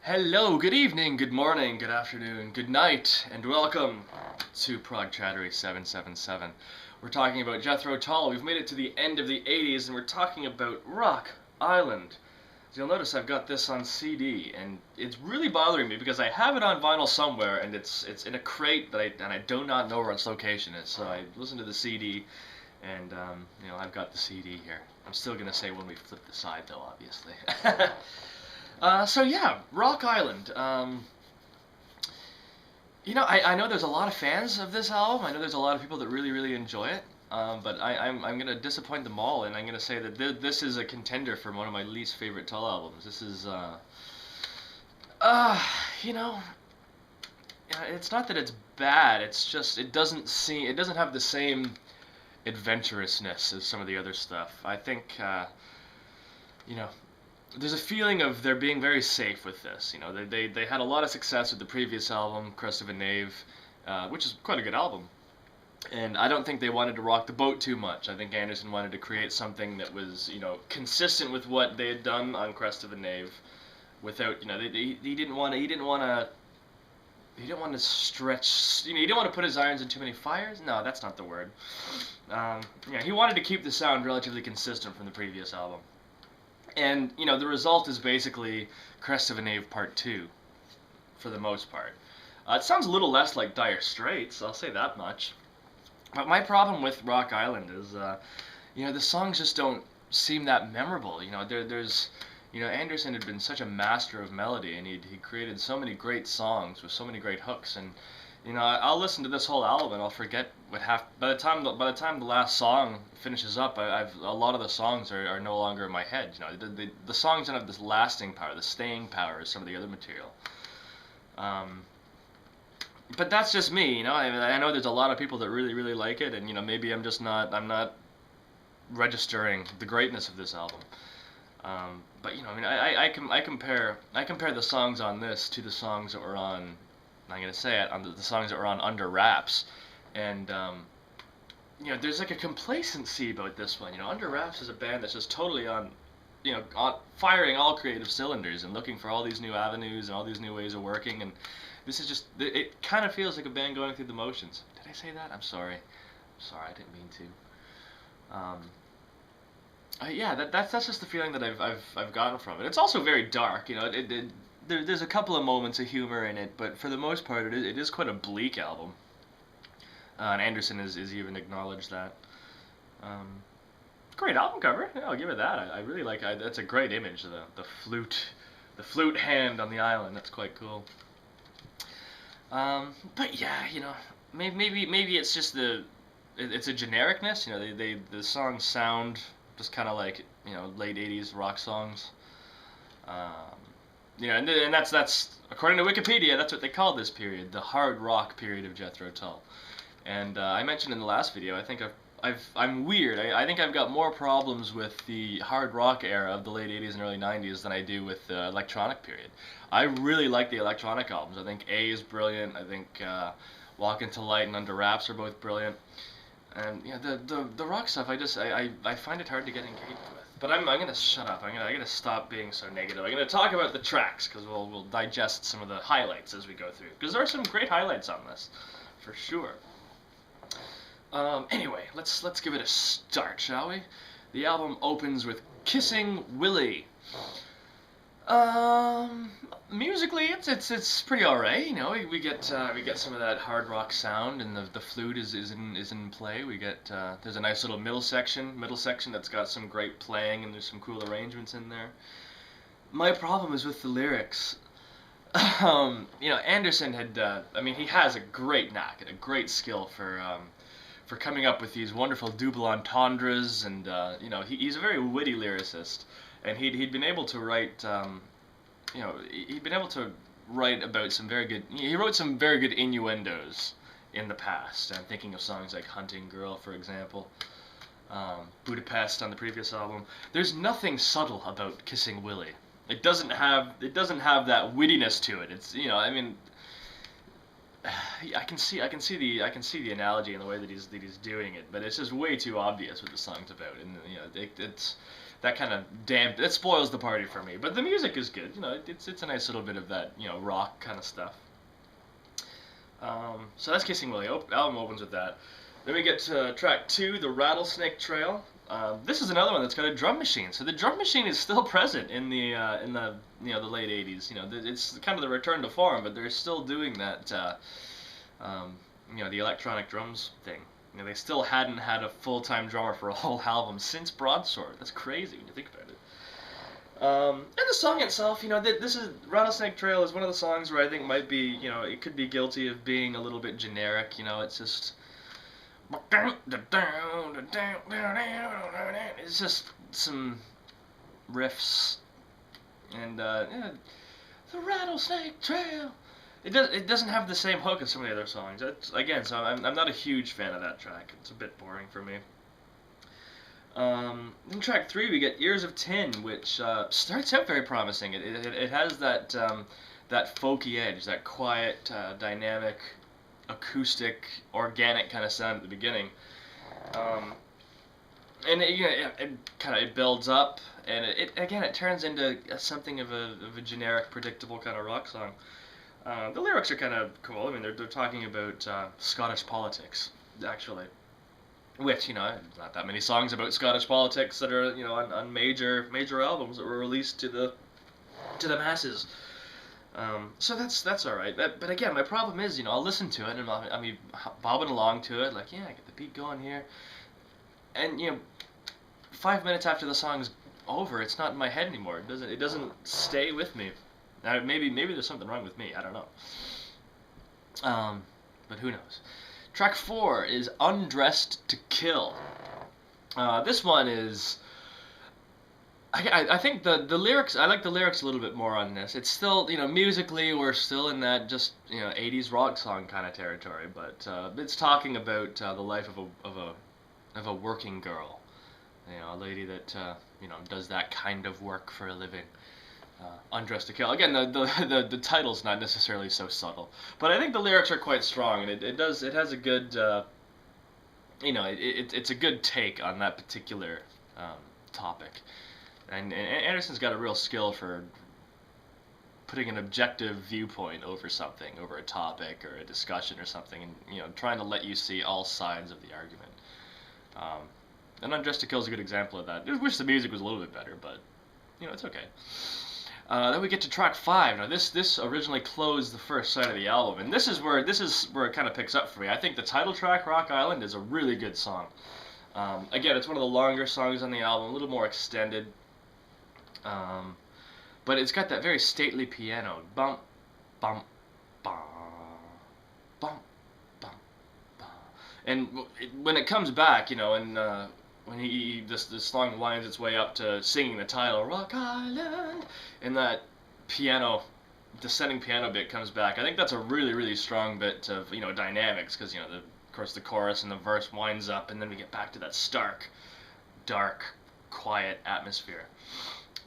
Hello, good evening, good morning, good afternoon, good night, and welcome to Prog Chattery 777. We're talking about Jethro Tull. We've made it to the end of the 80s, and we're talking about Rock Island. As you'll notice, I've got this on CD, and it's really bothering me because I have it on vinyl somewhere, and it's in a crate that I do not know where its location is. So I listened to the CD, and I've got the CD here. I'm still gonna say when we flip the side, though, obviously. So yeah, Rock Island. I know there's a lot of fans of this album. I know there's a lot of people that really enjoy it. But I'm gonna disappoint them all, and I'm gonna say that this is a contender for one of my least favorite Tull albums. This is, uh, you know, it's not that it's bad. It's just it doesn't have the same adventurousness as some of the other stuff. I think, you know, there's a feeling of they're being very safe with this. They had a lot of success with the previous album, Crest of a Knave, which is quite a good album. And I don't think they wanted to rock the boat too much. I think Anderson wanted to create something that was, consistent with what they had done on Crest of a Knave, without, he didn't want to stretch. He didn't want to put his irons in too many fires. No, that's not the word. He wanted to keep the sound relatively consistent from the previous album. And, the result is basically Crest of a Knave Part 2, for the most part. It sounds a little less like Dire Straits, I'll say that much. But my problem with Rock Island is, the songs just don't seem that memorable. Anderson had been such a master of melody, and he created so many great songs with so many great hooks, and I'll listen to this whole album and I'll forget by the time the last song finishes up, a lot of the songs are no longer in my head. The songs don't have this lasting power, the staying power as some of the other material. But that's just me. I know there's a lot of people that really like it, and maybe I'm not registering the greatness of this album. But I compare the songs on this to the songs that were on. I'm gonna say it, on the songs that were on Under Wraps, and there's like a complacency about this one. Under Wraps is a band that's just totally on firing all creative cylinders and looking for all these new avenues and all these new ways of working, and this is just, it kind of feels like a band going through the motions. Did I say that? I'm sorry, I didn't mean to. That's just the feeling that I've gotten from it. It's also very dark. There's a couple of moments of humor in it, but for the most part, it is quite a bleak album. And Anderson is even acknowledged that. Great album cover. Yeah, I'll give it that. I really like. That's a great image. The flute hand on the island. That's quite cool. But yeah, maybe it's just it's a genericness. The songs sound just kind of like late '80s rock songs. And that's according to Wikipedia, that's what they call this period, the hard rock period of Jethro Tull. And I mentioned in the last video, I think I'm weird. I think I've got more problems with the hard rock era of the late '80s and early '90s than I do with the electronic period. I really like the electronic albums. I think A is brilliant. I think Walk Into Light and Under Wraps are both brilliant. And the rock stuff, I find it hard to get engaged with. But I'm gonna shut up. I'm gonna stop being so negative. I'm gonna talk about the tracks, because we'll digest some of the highlights as we go through. Because there are some great highlights on this, for sure. Anyway, let's give it a start, shall we? The album opens with Kissing Willy. Musically, it's pretty alright. We get some of that hard rock sound, and the flute is in play. We get there's a nice little middle section that's got some great playing, and there's some cool arrangements in there. My problem is with the lyrics. Anderson had he has a great knack and a great skill for coming up with these wonderful double entendres, and he's a very witty lyricist. And he'd been able to write, about some very good. He wrote some very good innuendos in the past. I'm thinking of songs like "Hunting Girl," for example, "Budapest" on the previous album. There's nothing subtle about "Kissing Willy." It doesn't have that wittiness to it. It's I can see the analogy in the way that he's doing it, but it's just way too obvious what the song's about, and that kind of it spoils the party for me. But the music is good. You know, it's a nice little bit of that, you know, rock kind of stuff. So that's Kissing Willie. Album opens with that. Then we get to track 2, the Rattlesnake Trail. This is another one that's got a drum machine. So the drum machine is still present in the you know, the late 80s. You know, it's kind of the return to form, but they're still doing that you know, the electronic drums thing. You know, they still hadn't had a full-time drummer for a whole album since Broadsword. That's crazy when you think about it. And the song itself, you know, this is Rattlesnake Trail is one of the songs where I think might be, you know, it could be guilty of being a little bit generic. You know, it's just some riffs and yeah, the Rattlesnake Trail. It doesn't have the same hook as some of the other songs. Again, so I'm not a huge fan of that track. It's a bit boring for me. In track 3 we get Ears of Tin, which starts out very promising. It has that that folky edge, that quiet, dynamic, acoustic, organic kind of sound at the beginning. And you know, it builds up, and it turns into something of a generic, predictable kind of rock song. The lyrics are kind of cool. I mean, they're talking about Scottish politics, actually. Which, you know, not that many songs about Scottish politics that are, you know, on major albums that were released to the masses. So that's all right. But again, my problem is, you know, I'll listen to it and I'll be bobbing along to it, like, yeah, I get the beat going here, and you know, 5 minutes after the song's over, it's not in my head anymore. It doesn't stay with me. Now, maybe there's something wrong with me. I don't know. But who knows? Track 4 is Undressed to Kill. This one is... I think the lyrics... I like the lyrics a little bit more on this. It's still, you know, musically we're still in that just, you know, 80s rock song kind of territory, but it's talking about the life of a working girl. You know, a lady that, you know, does that kind of work for a living. Undressed to Kill. Again, the title's not necessarily so subtle, but I think the lyrics are quite strong, and it has a good, you know, it's a good take on that particular topic, and Anderson's got a real skill for putting an objective viewpoint over something, over a topic or a discussion or something, and you know, trying to let you see all sides of the argument. And Undressed to Kill is a good example of that. I wish the music was a little bit better, but you know, it's okay. Then we get to track 5. Now this originally closed the first side of the album, and this is where it kind of picks up for me. I think the title track, Rock Island, is a really good song. Again, it's one of the longer songs on the album, a little more extended, but it's got that very stately piano, bump, bump, bum, bump, bump, bump. And when it comes back, you know, and when this song winds its way up to singing the title, Rock Island, and that piano, descending piano bit comes back, I think that's a really, really strong bit of, you know, dynamics, because, you know, of course the chorus and the verse winds up, and then we get back to that stark, dark, quiet atmosphere.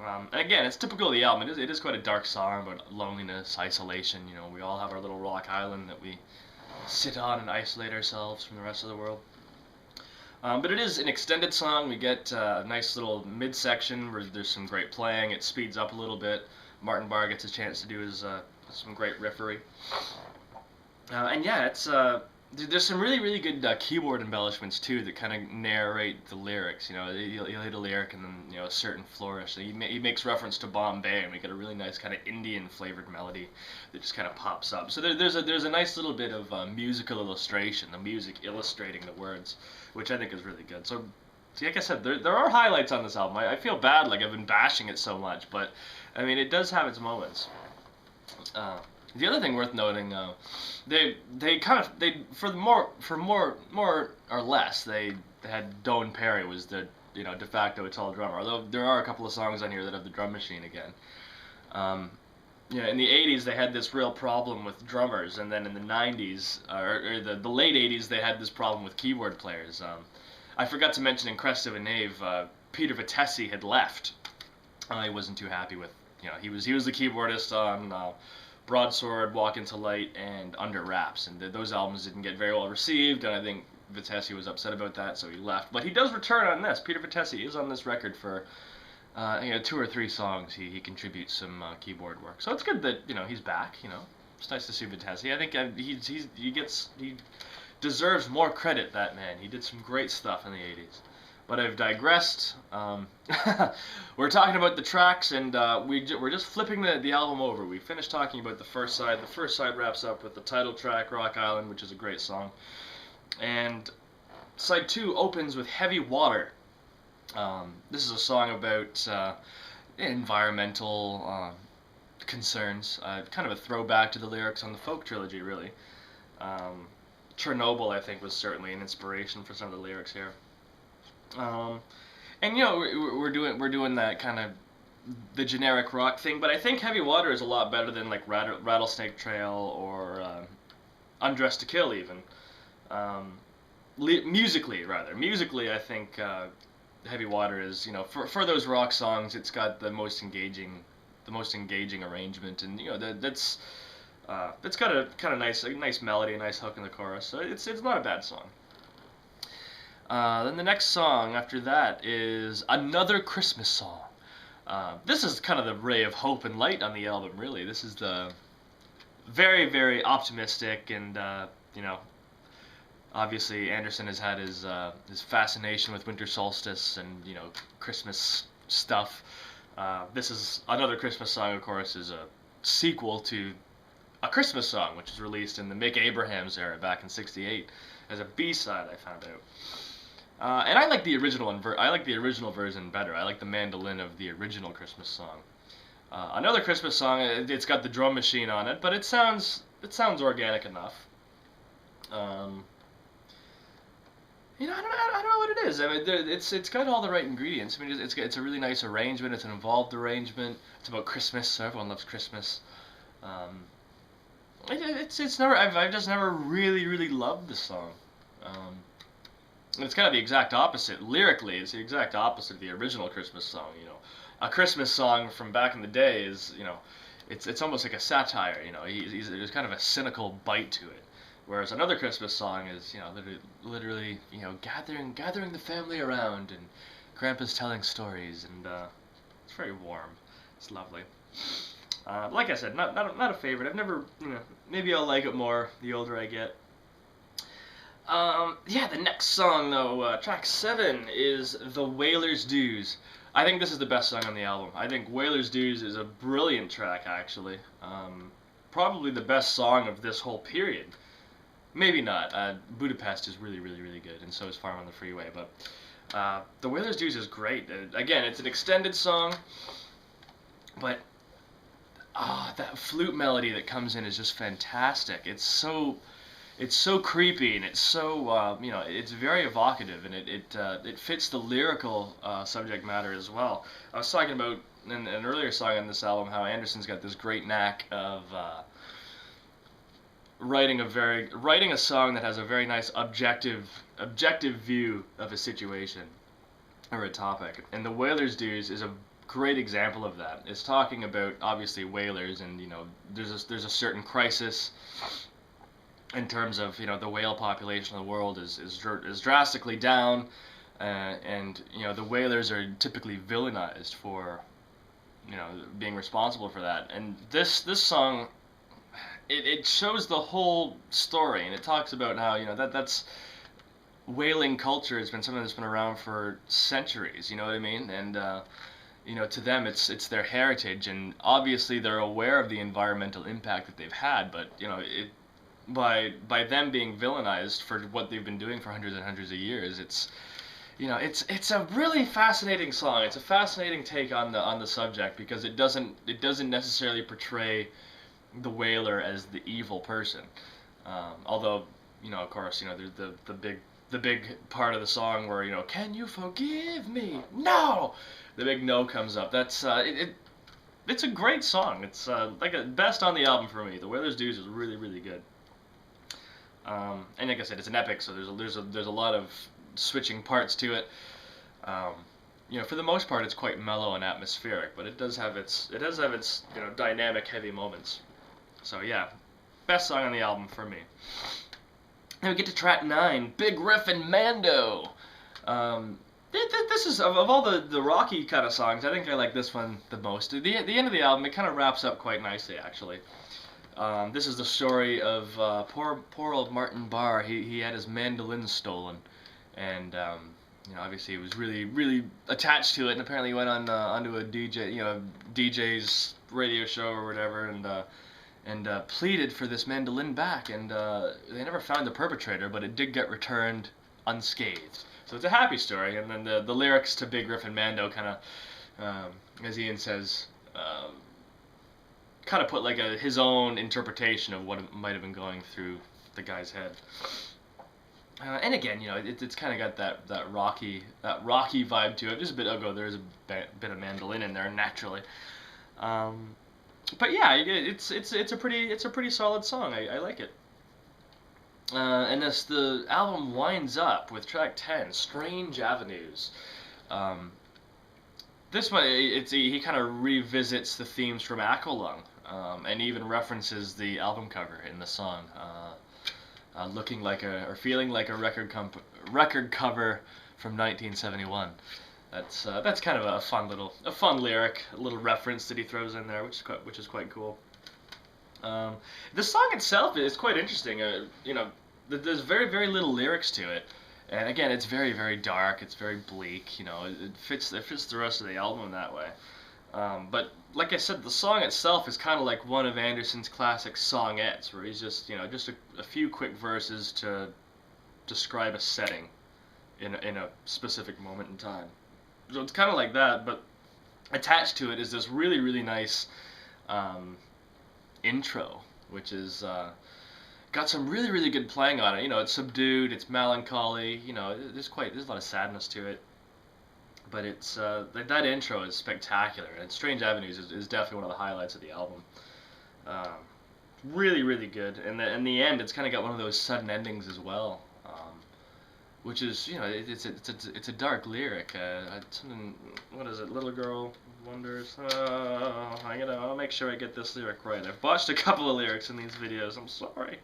And again, it's typical of the album. It is quite a dark song about loneliness, isolation. You know, we all have our little rock island that we sit on and isolate ourselves from the rest of the world. But it is an extended song. We get a nice little midsection where there's some great playing. It speeds up a little bit. Martin Barr gets a chance to do his some great riffery. And yeah, it's there's some really, really good keyboard embellishments too that kind of narrate the lyrics. You know, you'll hit a lyric and then, you know, a certain flourish. So he makes reference to Bombay, and we get a really nice kind of Indian flavored melody that just kind of pops up. So there's a nice little bit of musical illustration, the music illustrating the words, which I think is really good. So, like I said, there are highlights on this album. I feel bad, like I've been bashing it so much, but I mean, it does have its moments. The other thing worth noting, though, for more or less, they had Doane Perry was the, you know, de facto Tull drummer. Although there are a couple of songs on here that have the drum machine again. Yeah, in the 80s they had this real problem with drummers, and then in the 90s or the late 80s they had this problem with keyboard players. I forgot to mention in Crest of a Knave, Peter Vitesse had left. He wasn't too happy with, you know, he was the keyboardist on Broadsword, Walk Into Light, and Under Wraps, and those albums didn't get very well received, and I think Vitesse was upset about that, so he left. But he does return on this. Peter Vitesse is on this record for 2 or 3 songs he contributes some keyboard work. So it's good that he's back. It's nice to see Vitesse. I think he deserves more credit. That man, he did some great stuff in the '80s. But I've digressed. We're talking about the tracks, and we're just flipping the album over. We finished talking about the first side. The first side wraps up with the title track, Rock Island, which is a great song. And side 2 opens with Heavy Water. This is a song about environmental concerns. Kind of a throwback to the lyrics on the Folk Trilogy, really. Chernobyl, I think, was certainly an inspiration for some of the lyrics here. And we're doing that kind of the generic rock thing, but I think Heavy Water is a lot better than like Rattlesnake Trail or Undressed to Kill even. Musically, I think Heavy Water is for those rock songs, it's got the most engaging arrangement, and that's got a kind of nice melody, a nice hook in the chorus, so it's not a bad song. Then the next song after that is Another Christmas Song. This is kind of the ray of hope and light on the album, really. This is the very, very optimistic, and obviously Anderson has had his fascination with winter solstice and Christmas stuff. This is Another Christmas Song, of course, is a sequel to A Christmas Song, which was released in the Mick Abrahams era back in '68 as a B-side, I found out. And I like the original version better. I like the mandolin of the original Christmas Song. Another Christmas Song, it's got the drum machine on it, but it sounds organic enough. I don't know what it is. I mean, it's got all the right ingredients. I mean, it's a really nice arrangement. It's an involved arrangement. It's about Christmas, so everyone loves Christmas. It's never. I've just never really loved the song. It's kind of the exact opposite. Lyrically, it's the exact opposite of the original Christmas Song. A Christmas song from back in the day is, it's almost like a satire. There's kind of a cynical bite to it. Whereas Another Christmas Song is, literally, gathering the family around, and Grandpa's telling stories, and it's very warm. It's lovely. Like I said, not a favorite. I've never, maybe I'll like it more the older I get. The next song, though, track 7, is The Wailers Dues. I think this is the best song on the album. I think Wailers Dues is a brilliant track, actually. Probably the best song of this whole period. Maybe not. Budapest is really good, and so is Farm on the Freeway, but The Wailers Dues is great. Again, it's an extended song, but that flute melody that comes in is just fantastic. It's so creepy, and it's so it's very evocative, and it fits the lyrical subject matter as well. I was talking about in an earlier song on this album how Anderson's got this great knack of writing a song that has a very nice objective view of a situation or a topic, and The Wailers Dues is a great example of that. It's talking about obviously whalers, and there's a certain crisis in terms of the whale population of the world is drastically down, and the whalers are typically villainized for being responsible for that. And this song, it shows the whole story, and it talks about how that's whaling culture has been something that's been around for centuries. You know what I mean? And to them it's their heritage, and obviously they're aware of the environmental impact that they've had, but by them being villainized for what they've been doing for hundreds and hundreds of years, it's a really fascinating song. It's a fascinating take on the subject, because it doesn't necessarily portray the whaler as the evil person. Although of course there's the big part of the song where can you forgive me? No, the big no comes up. That's it's a great song. It's like a best on the album for me. The Wailers Dues is really good. And like I said, it's an epic, so there's a lot of switching parts to it. For the most part, it's quite mellow and atmospheric, but it does have its dynamic, heavy moments. So yeah, best song on the album for me. Then we get to track 9, Big Riff and Mando. This is, of all the rocky kind of songs, I think I like this one the most. The end of the album, it kind of wraps up quite nicely, actually. This is the story of poor old Martin Barr. He had his mandolin stolen, and you know, obviously he was really attached to it, and apparently he went on onto a DJ's radio show or whatever, and pleaded for this mandolin back, and they never found the perpetrator, but it did get returned unscathed. So it's a happy story, and then the lyrics to Big Riff and Mando kind of, as Ian says, kind of put like his own interpretation of what might have been going through the guy's head. And again, you know, it's kind of got that rocky vibe to it. Just a bit ago, there's a bit of mandolin in there naturally. But yeah, it's a pretty solid song. I like it. And as the album winds up with track 10, Strange Avenues. This one, he kind of revisits the themes from Aqualung, and even references the album cover in the song, looking like or feeling like a record cover from 1971. That's kind of a fun lyric, a little reference that he throws in there, which is quite cool. The song itself is quite interesting. You know, there's very little lyrics to it, and again, it's very dark. It's very bleak. You know, it fits the rest of the album that way. But like I said, the song itself is kind of like one of Anderson's classic songettes, where he's just a few quick verses to describe a setting in a specific moment in time. So it's kind of like that, but attached to it is this really nice intro, which is got some really good playing on it. You know, it's subdued, it's melancholy. You know, there's a lot of sadness to it, but it's that intro is spectacular, and Strange Avenues is definitely one of the highlights of the album. Really good, and in the end, it's kind of got one of those sudden endings as well. Which is, you know, it's a dark lyric. Something, what is it? Little girl wonders. I'll make sure I get this lyric right. I've botched a couple of lyrics in these videos. I'm sorry.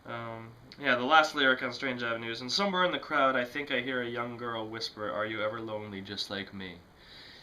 Yeah, the last lyric on Strange Avenues. And somewhere in the crowd, I think I hear a young girl whisper, "Are you ever lonely just like me?"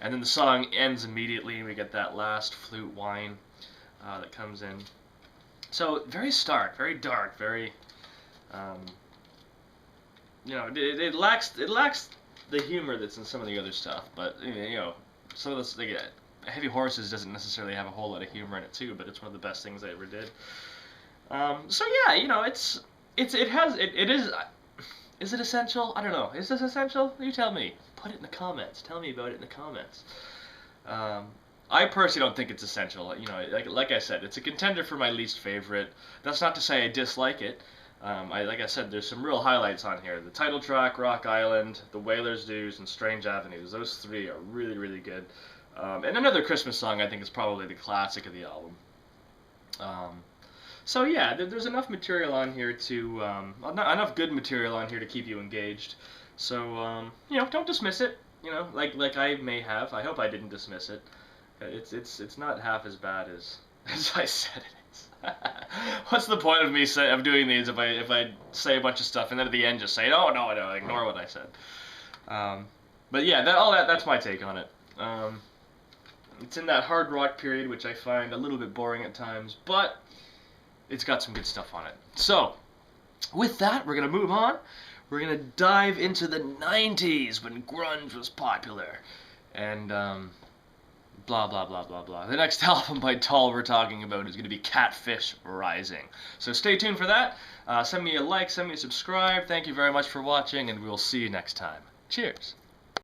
And then the song ends immediately, and we get that last flute whine that comes in. So very stark, very dark, very. You know, it lacks the humor that's in some of the other stuff, but you know, some of this, like, Heavy Horses doesn't necessarily have a whole lot of humor in it too, but it's one of the best things I ever did. So yeah, you know, it is. Is it essential? I don't know. Is this essential? You tell me. Put it in the comments. Tell me about it in the comments. I personally don't think it's essential. You know, like I said, it's a contender for my least favorite. That's not to say I dislike it. Like I said, there's some real highlights on here. The title track, Rock Island, the Wailers Dues, and Strange Avenues. Those three are really good. And another Christmas song I think is probably the classic of the album. So yeah, there's enough material on here to, enough good material on here to keep you engaged. So, you know, don't dismiss it. You know, like I may have. I hope I didn't dismiss it. It's not half as bad as I said it is. What's the point of me of doing these if I say a bunch of stuff and then at the end just say, oh no, ignore what I said. But yeah, that's my take on it. It's in that hard rock period, which I find a little bit boring at times, but it's got some good stuff on it. So, with that, we're going to move on. We're going to dive into the 90s when grunge was popular. And, blah, blah, blah, blah, blah. The next album by Tull we're talking about is going to be Catfish Rising. So stay tuned for that. Send me a like, send me a subscribe. Thank you very much for watching, and we'll see you next time. Cheers.